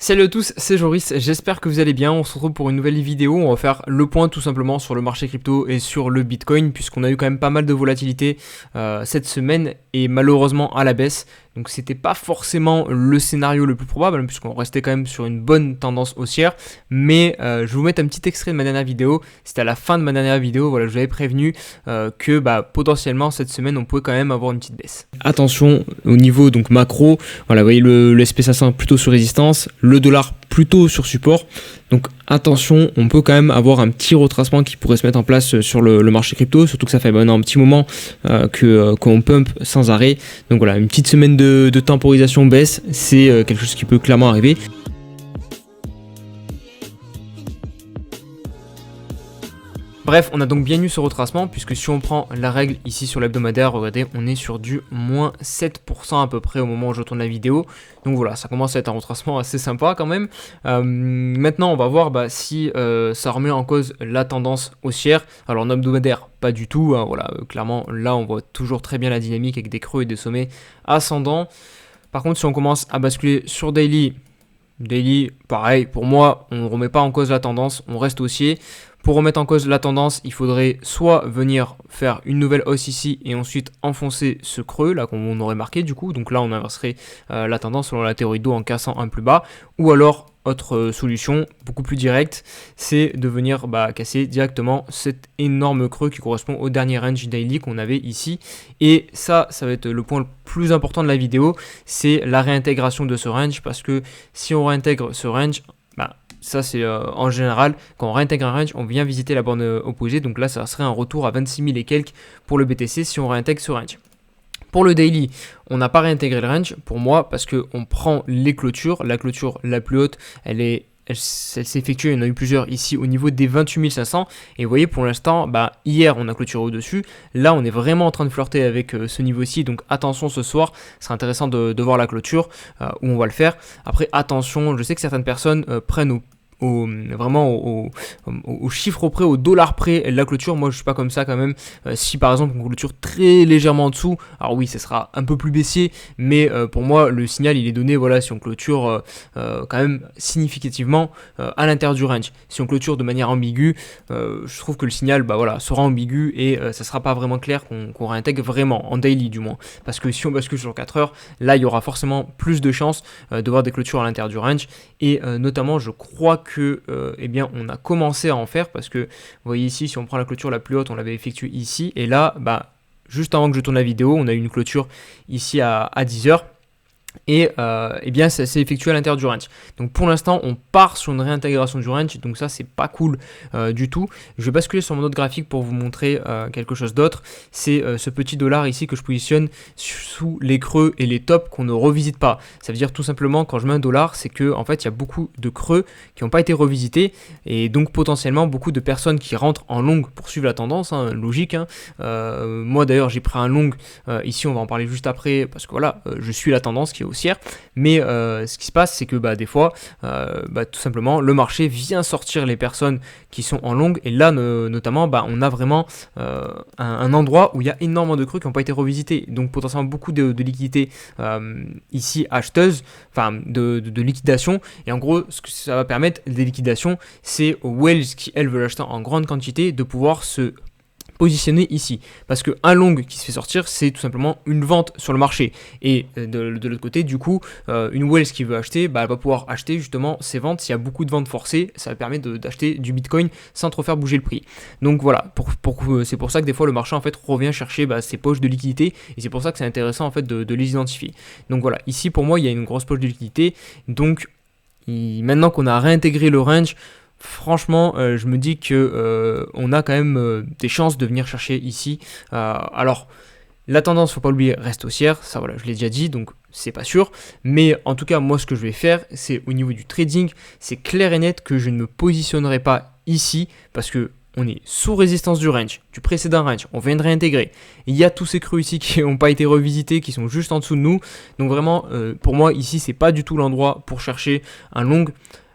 Salut à tous, c'est Joris, j'espère que vous allez bien. On se retrouve pour une nouvelle vidéo. On va faire le point tout simplement sur le marché crypto et sur le Bitcoin, puisqu'on a eu quand même pas mal de volatilité cette semaine et malheureusement à la baisse. Donc c'était pas forcément le scénario le plus probable, puisqu'on restait quand même sur une bonne tendance haussière. Mais je vais vous mettre un petit extrait de ma dernière vidéo. C'était à la fin de ma dernière vidéo. Voilà, je vous avais prévenu que potentiellement cette semaine on pouvait quand même avoir une petite baisse. Attention au niveau donc macro. Voilà, vous voyez le SP500 plutôt sur résistance, le dollar plutôt sur support. Donc attention, on peut quand même avoir un petit retracement qui pourrait se mettre en place sur le marché crypto, surtout que ça fait maintenant un petit moment qu'on pump sans arrêt. Donc voilà, une petite semaine de temporisation baisse, c'est quelque chose qui peut clairement arriver. Bref, on a donc bien eu ce retracement, puisque si on prend la règle ici sur l'hebdomadaire, regardez, on est sur du moins 7% à peu près au moment où je tourne la vidéo. Donc voilà, ça commence à être un retracement assez sympa quand même. Maintenant, on va voir si ça remet en cause la tendance haussière. Alors en hebdomadaire, pas du tout. Voilà, clairement, là, on voit toujours très bien la dynamique avec des creux et des sommets ascendants. Par contre, si on commence à basculer sur daily, pareil, pour moi, on ne remet pas en cause la tendance, on reste haussier. Pour remettre en cause la tendance, il faudrait soit venir faire une nouvelle hausse ici et ensuite enfoncer ce creux là qu'on aurait marqué du coup. Donc là, on inverserait la tendance selon la théorie d'eau en cassant un plus bas. Ou alors, autre solution beaucoup plus directe, c'est de venir casser directement cet énorme creux qui correspond au dernier range daily qu'on avait ici. Et ça va être le point le plus important de la vidéo, c'est la réintégration de ce range, parce que si on réintègre ce range, ça c'est en général, quand on réintègre un range, on vient visiter la borne opposée. Donc là, ça serait un retour à 26 000 et quelques pour le BTC si on réintègre ce range. Pour le daily, on n'a pas réintégré le range pour moi parce qu'on prend les clôtures. La clôture la plus haute, elle s'effectue, il y en a eu plusieurs ici au niveau des 28 500. Et vous voyez, pour l'instant, hier on a clôturé au-dessus. Là, on est vraiment en train de flirter avec ce niveau-ci. Donc attention ce soir, ce sera intéressant de voir la clôture où on va le faire. Après, attention, je sais que certaines personnes prennent au chiffre près, au dollar près la clôture. Moi je suis pas comme ça quand même. Si par exemple on clôture très légèrement en dessous, alors oui, ça sera un peu plus baissier, mais pour moi le signal il est donné, voilà, si on clôture quand même significativement à l'intérieur du range. Si on clôture de manière ambiguë, je trouve que le signal sera ambigu et ça sera pas vraiment clair qu'on réintègre vraiment en daily du moins, parce que si on bascule sur 4 heures, là il y aura forcément plus de chances de voir des clôtures à l'intérieur du range. Et notamment je crois que on a commencé à en faire, parce que vous voyez ici, si on prend la clôture la plus haute, on l'avait effectuée ici, et là juste avant que je tourne la vidéo, on a eu une clôture ici à 10h. Et ça s'est effectué à l'intérieur du range. Donc pour l'instant on part sur une réintégration du range, donc ça c'est pas cool du tout. Je vais basculer sur mon autre graphique pour vous montrer quelque chose d'autre. C'est ce petit dollar ici que je positionne sous les creux et les tops qu'on ne revisite pas. Ça veut dire tout simplement, quand je mets un dollar, c'est que en fait il y a beaucoup de creux qui n'ont pas été revisités, et donc potentiellement beaucoup de personnes qui rentrent en long pour suivre la tendance, logique. Moi d'ailleurs j'ai pris un long ici, on va en parler juste après, parce que voilà, je suis la tendance qui est haussière. Mais ce qui se passe, c'est que des fois tout simplement le marché vient sortir les personnes qui sont en long, et là notamment on a vraiment un endroit où il y a énormément de creux qui n'ont pas été revisités, donc potentiellement beaucoup de liquidités ici acheteuses, enfin de liquidation. Et en gros, ce que ça va permettre, des liquidations, c'est aux whales qui elles veulent acheter en grande quantité de pouvoir se positionner ici, parce que un long qui se fait sortir, c'est tout simplement une vente sur le marché. Et de l'autre côté, du coup, une whale qui veut acheter, elle va pouvoir acheter justement ces ventes. S'il y a beaucoup de ventes forcées, ça va permettre d'acheter du bitcoin sans trop faire bouger le prix. Donc voilà, c'est pour ça que des fois le marché en fait revient chercher ses poches de liquidité, et c'est pour ça que c'est intéressant en fait de les identifier. Donc voilà, ici pour moi il y a une grosse poche de liquidité. Donc maintenant qu'on a réintégré le range, franchement, je me dis que on a quand même des chances de venir chercher ici. Alors, la tendance, faut pas oublier, reste haussière. Ça, voilà, je l'ai déjà dit, donc c'est pas sûr. Mais en tout cas, moi, ce que je vais faire, c'est au niveau du trading, c'est clair et net que je ne me positionnerai pas ici, parce que on est sous résistance du range, du précédent range, on vient de réintégrer. Il y a tous ces creux ici qui n'ont pas été revisités, qui sont juste en dessous de nous. Donc vraiment, pour moi, ici, c'est pas du tout l'endroit pour chercher un long.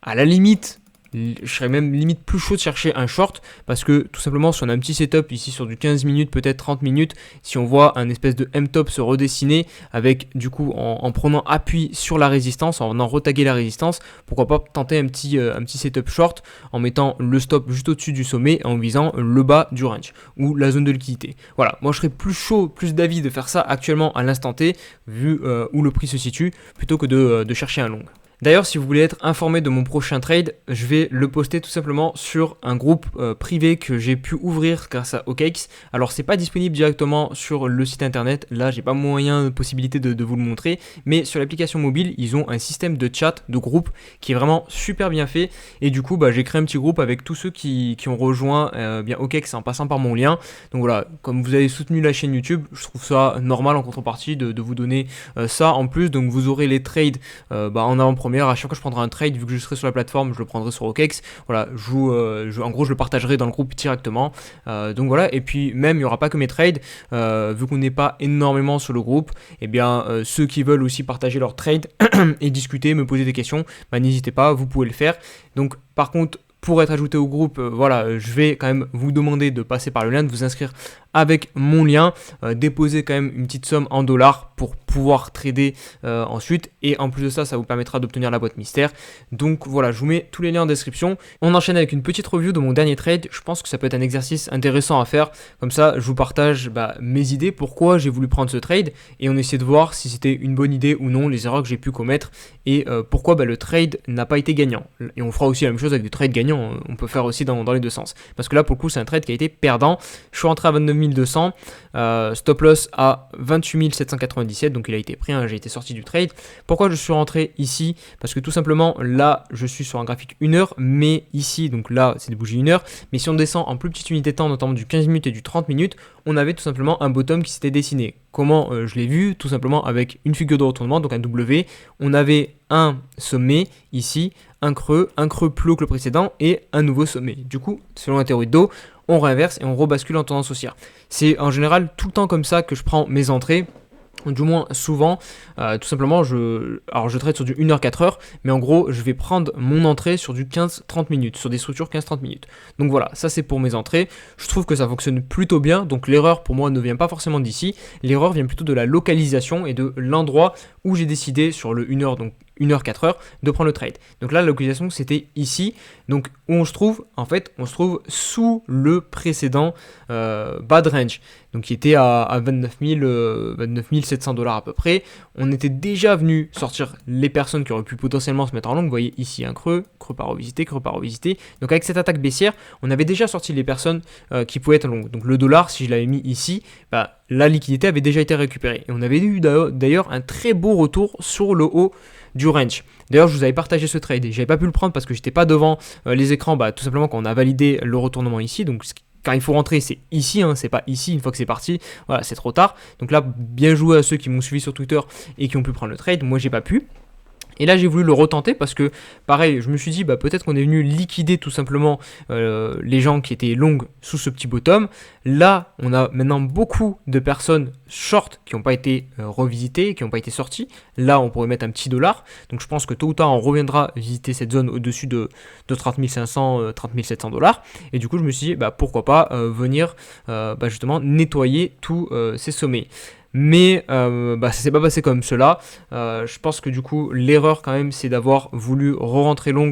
À la limite, je serais même limite plus chaud de chercher un short, parce que tout simplement si on a un petit setup ici sur du 15 minutes, peut-être 30 minutes, si on voit un espèce de M-top se redessiner avec du coup en prenant appui sur la résistance, en venant retaguer la résistance, pourquoi pas tenter un petit setup short en mettant le stop juste au-dessus du sommet et en visant le bas du range ou la zone de liquidité. Voilà, moi je serais plus chaud, plus d'avis de faire ça actuellement à l'instant T, vu où le prix se situe, plutôt que de chercher un long. D'ailleurs, si vous voulez être informé de mon prochain trade, je vais le poster tout simplement sur un groupe privé que j'ai pu ouvrir grâce à OKX. Alors, c'est pas disponible directement sur le site internet. Là, j'ai pas moyen de possibilité de vous le montrer. Mais sur l'application mobile, ils ont un système de chat, de groupe qui est vraiment super bien fait. Et du coup, j'ai créé un petit groupe avec tous ceux qui ont rejoint bien OKX en passant par mon lien. Donc voilà, comme vous avez soutenu la chaîne YouTube, je trouve ça normal en contrepartie de vous donner ça en plus. Donc vous aurez les trades en avant-première. À chaque fois que je prendrai un trade, vu que je serai sur la plateforme, je le prendrai sur OKX. Voilà, en gros, je le partagerai dans le groupe directement. Donc voilà, et puis même, il n'y aura pas que mes trades. Vu qu'on n'est pas énormément sur le groupe, et bien ceux qui veulent aussi partager leurs trades et discuter, me poser des questions, n'hésitez pas, vous pouvez le faire. Donc par contre, pour être ajouté au groupe, je vais quand même vous demander de passer par le lien, de vous inscrire avec mon lien, déposer quand même une petite somme en dollars pour pouvoir trader ensuite, et en plus de ça, ça vous permettra d'obtenir la boîte mystère. Donc voilà, je vous mets tous les liens en description. On enchaîne avec une petite review de mon dernier trade. Je pense que ça peut être un exercice intéressant à faire, comme ça je vous partage mes idées, pourquoi j'ai voulu prendre ce trade, et on essaie de voir si c'était une bonne idée ou non, les erreurs que j'ai pu commettre, et pourquoi le trade n'a pas été gagnant. Et on fera aussi la même chose avec des trades gagnants, on peut faire aussi dans les deux sens, parce que là pour le coup c'est un trade qui a été perdant. Je suis rentré à 29 200, stop loss à 28 797, donc il a été pris, j'ai été sorti du trade. Pourquoi je suis rentré ici? Parce que tout simplement là je suis sur un graphique 1 heure, mais ici, donc là c'est des bougies 1 heure, mais si on descend en plus petite unité de temps, notamment du 15 minutes et du 30 minutes, on avait tout simplement un bottom qui s'était dessiné. Comment je l'ai vu? Tout simplement avec une figure de retournement, donc un W. On avait un sommet ici, un creux plus haut que le précédent et un nouveau sommet. Du coup, selon la théorie de dos, on réinverse et on rebascule en tendance haussière. C'est en général tout le temps comme ça que je prends mes entrées. Du moins souvent, tout simplement, je trade sur du 1h 4h, mais en gros je vais prendre mon entrée sur du 15-30 minutes, sur des structures 15-30 minutes. Donc voilà, ça c'est pour mes entrées. Je trouve que ça fonctionne plutôt bien, donc l'erreur pour moi ne vient pas forcément d'ici, l'erreur vient plutôt de la localisation et de l'endroit où j'ai décidé sur le 1h, donc 1h 4h, de prendre le trade. Donc là la localisation c'était ici, donc où on se trouve, en fait on se trouve sous le précédent bad range, donc qui était à 29 700 $ à peu près. On était déjà venu sortir les personnes qui auraient pu potentiellement se mettre en long. Vous voyez ici un creux pas revisité, donc avec cette attaque baissière on avait déjà sorti les personnes qui pouvaient être en long. Donc le dollar, si je l'avais mis ici, la liquidité avait déjà été récupérée et on avait eu d'ailleurs un très beau retour sur le haut du range. D'ailleurs je vous avais partagé ce trade et j'avais pas pu le prendre parce que j'étais pas devant les écrans, tout simplement quand on a validé le retournement ici. Donc quand il faut rentrer, c'est ici, c'est pas ici, une fois que c'est parti, voilà, c'est trop tard. Donc là, bien joué à ceux qui m'ont suivi sur Twitter et qui ont pu prendre le trade, moi j'ai pas pu. Et là j'ai voulu le retenter parce que pareil, je me suis dit peut-être qu'on est venu liquider tout simplement les gens qui étaient longues sous ce petit bottom. Là on a maintenant beaucoup de personnes short qui n'ont pas été revisitées, qui n'ont pas été sorties. Là on pourrait mettre un petit dollar, donc je pense que tôt ou tard on reviendra visiter cette zone au-dessus de 30 500, 30 700 $. Et du coup je me suis dit pourquoi pas venir justement nettoyer tous ces sommets. Mais ça s'est pas passé comme cela. Je pense que du coup l'erreur quand même c'est d'avoir voulu re-rentrer long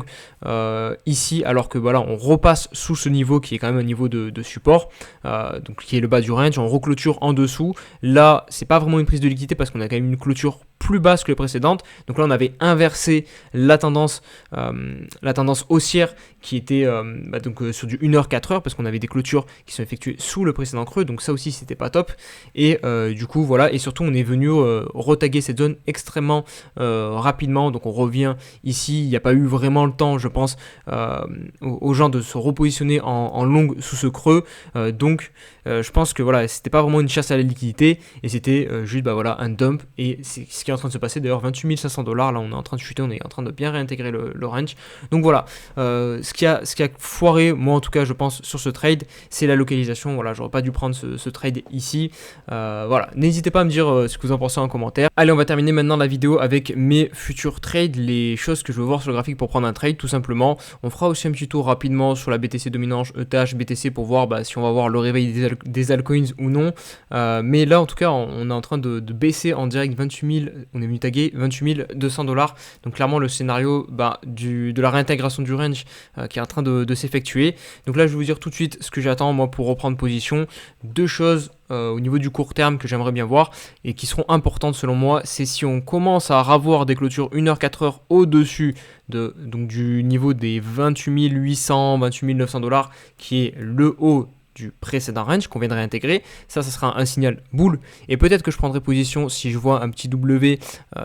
ici, alors que on repasse sous ce niveau qui est quand même un niveau de support, donc qui est le bas du range. On reclôture en dessous. Là c'est pas vraiment une prise de liquidité parce qu'on a quand même une clôture plus basse que les précédentes. Donc là on avait inversé la tendance haussière qui était sur du 1h 4h, parce qu'on avait des clôtures qui sont effectuées sous le précédent creux, donc ça aussi c'était pas top. Et du coup voilà, et surtout on est venu retaguer cette zone extrêmement rapidement. Donc on revient ici, il n'y a pas eu vraiment le temps je pense aux gens de se repositionner en long sous ce creux, donc je pense que voilà, c'était pas vraiment une chasse à la liquidité et c'était juste un dump, et c'est ce qui qui est en train de se passer. D'ailleurs 28 500 $, là on est en train de chuter, on est en train de bien réintégrer le range. Donc voilà, ce qui a foiré, moi en tout cas je pense sur ce trade, c'est la localisation. Voilà, j'aurais pas dû prendre ce trade ici. Voilà, n'hésitez pas à me dire ce que vous en pensez en commentaire. Allez, on va terminer maintenant la vidéo avec mes futurs trades, les choses que je veux voir sur le graphique pour prendre un trade tout simplement. On fera aussi un petit tour rapidement sur la BTC dominante, ETH, BTC pour voir si on va voir le réveil des altcoins ou non. Mais là en tout cas on est en train de baisser en direct 28 000, on est venu taguer 28 200 $. Donc clairement le scénario de la réintégration du range qui est en train de s'effectuer. Donc là je vais vous dire tout de suite ce que j'attends moi pour reprendre position. Deux choses au niveau du court terme que j'aimerais bien voir et qui seront importantes selon moi, c'est si on commence à avoir des clôtures 1h, 4h au-dessus donc du niveau des 28 800, 28 900 $, qui est le haut du précédent range qu'on vient de réintégrer. Ça sera un signal boule, et peut-être que je prendrai position si je vois un petit W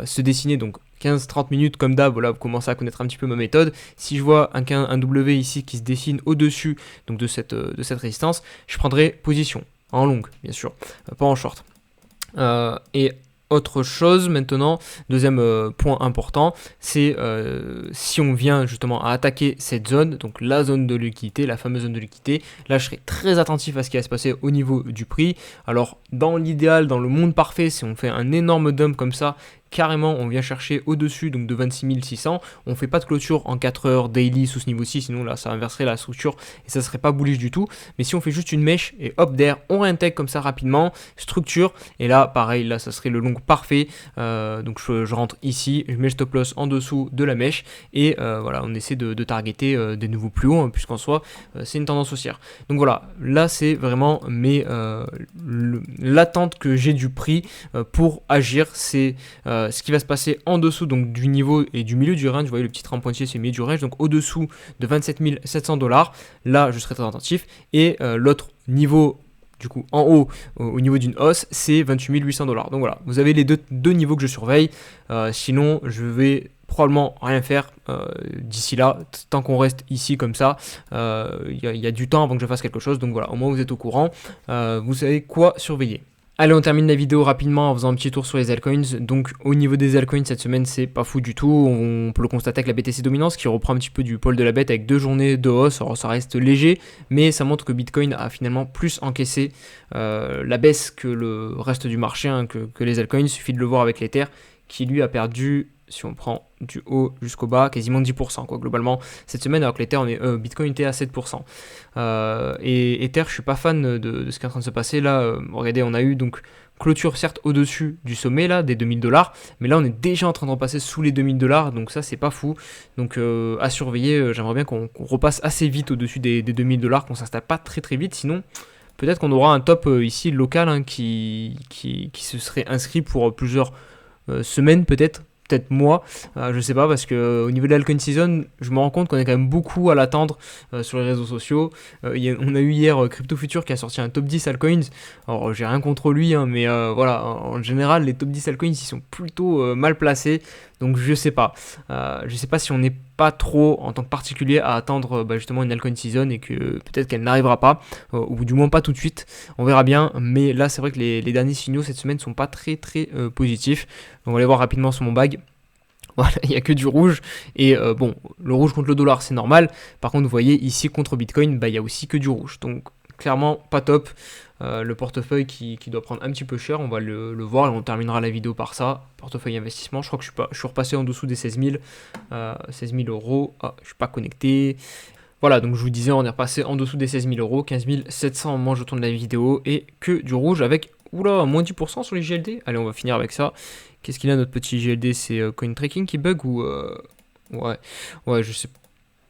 se dessiner, donc 15-30 minutes comme d'hab. Voilà, vous commencez à connaître un petit peu ma méthode. Si je vois un W ici qui se dessine au-dessus donc de cette résistance, je prendrai position en longue, bien sûr, pas en short. Et autre chose maintenant, deuxième point important, c'est si on vient justement à attaquer cette zone, donc la zone de liquidité, la fameuse zone de liquidité, là je serai très attentif à ce qui va se passer au niveau du prix. Alors dans l'idéal, dans le monde parfait, si on fait un énorme dump comme ça, carrément on vient chercher au-dessus donc de 26 600, on fait pas de clôture en 4 heures daily sous ce niveau-ci, sinon là ça inverserait la structure et ça serait pas bullish du tout. Mais si on fait juste une mèche et hop d'air, on réintègre comme ça rapidement, structure, et là pareil, là ça serait le long parfait. Donc je rentre ici, je mets le stop loss en dessous de la mèche et voilà, on essaie de targeter des nouveaux plus hauts, hein, puisqu'en soi c'est une tendance haussière. Donc voilà, là c'est vraiment l'attente que j'ai du prix pour agir, c'est ce qui va se passer en dessous donc du niveau et du milieu du range. Vous voyez le petit trait en pointillé, c'est le milieu du range, donc au-dessous de 27 700 $, là je serai très attentif. Et l'autre niveau du coup en haut au niveau d'une hausse, c'est 28 800 $. Donc voilà, vous avez les deux niveaux que je surveille. Sinon je vais probablement rien faire d'ici là, tant qu'on reste ici comme ça. Il y a du temps avant que je fasse quelque chose, donc voilà, au moins vous êtes au courant, vous savez quoi surveiller. Allez, on termine la vidéo rapidement en faisant un petit tour sur les altcoins. Donc au niveau des altcoins cette semaine, c'est pas fou du tout. On peut le constater avec la BTC dominance qui reprend un petit peu du pôle de la bête avec 2 journées de hausse. Alors ça reste léger, mais ça montre que Bitcoin a finalement plus encaissé la baisse que le reste du marché, hein, que les altcoins. Il suffit de le voir avec l'Ether qui lui a perdu, si on prend du haut jusqu'au bas, quasiment 10% quoi, globalement cette semaine, alors que l'Ether, Bitcoin était à 7%. Et Ether, je suis pas fan de ce qui est en train de se passer là. Regardez, on a eu donc clôture certes au-dessus du sommet là des 2000 $, mais là on est déjà en train de repasser sous les 2000 $, donc ça c'est pas fou. Donc à surveiller, j'aimerais bien qu'on repasse assez vite au-dessus des 2000 $, qu'on s'installe pas très vite, sinon peut-être qu'on aura un top ici local, hein, qui se serait inscrit pour plusieurs semaines peut-être mois, je sais pas, parce que au niveau de l'alcoin season, je me rends compte qu'on est quand même beaucoup à l'attendre sur les réseaux sociaux. On a eu hier Crypto Future qui a sorti un top 10 altcoins. Alors j'ai rien contre lui, hein, mais voilà, en général les top 10 altcoins ils sont plutôt mal placés, donc je sais pas si on n'est pas trop en tant que particulier à attendre justement une altcoin season et que peut-être qu'elle n'arrivera pas, ou du moins pas tout de suite, on verra bien. Mais là c'est vrai que les derniers signaux cette semaine sont pas très positifs. On va aller voir rapidement sur mon bag. Voilà, il n'y a que du rouge, et bon, le rouge contre le dollar c'est normal. Par contre vous voyez ici contre Bitcoin, il y a aussi que du rouge, donc clairement pas top. Le portefeuille qui doit prendre un petit peu cher, on va le voir et on terminera la vidéo par ça. Portefeuille investissement, je crois que je suis repassé en dessous des 16 000 €. Ah, je suis pas connecté. Voilà, donc je vous disais, on est repassé en dessous des 16 000 €, 15 700 au moment où je tourne la vidéo, et que du rouge avec, oula, moins 10% sur les GLD. Allez, on va finir avec ça. Qu'est-ce qu'il a notre petit GLD? C'est coin tracking qui bug ou ouais, je sais pas.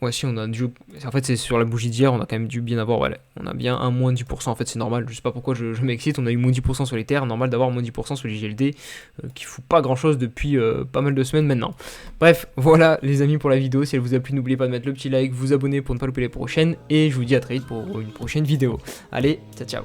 Ouais, si on a dû. En fait, c'est sur la bougie d'hier, on a quand même dû bien avoir. Ouais, on a bien un moins 10%. En fait, c'est normal. Je sais pas pourquoi je m'excite. On a eu moins 10% sur les terres. Normal d'avoir moins 10% sur les GLD qui fout pas grand chose depuis pas mal de semaines maintenant. Bref, voilà les amis pour la vidéo. Si elle vous a plu, n'oubliez pas de mettre le petit like, vous abonner pour ne pas louper les prochaines. Et je vous dis à très vite pour une prochaine vidéo. Allez, ciao.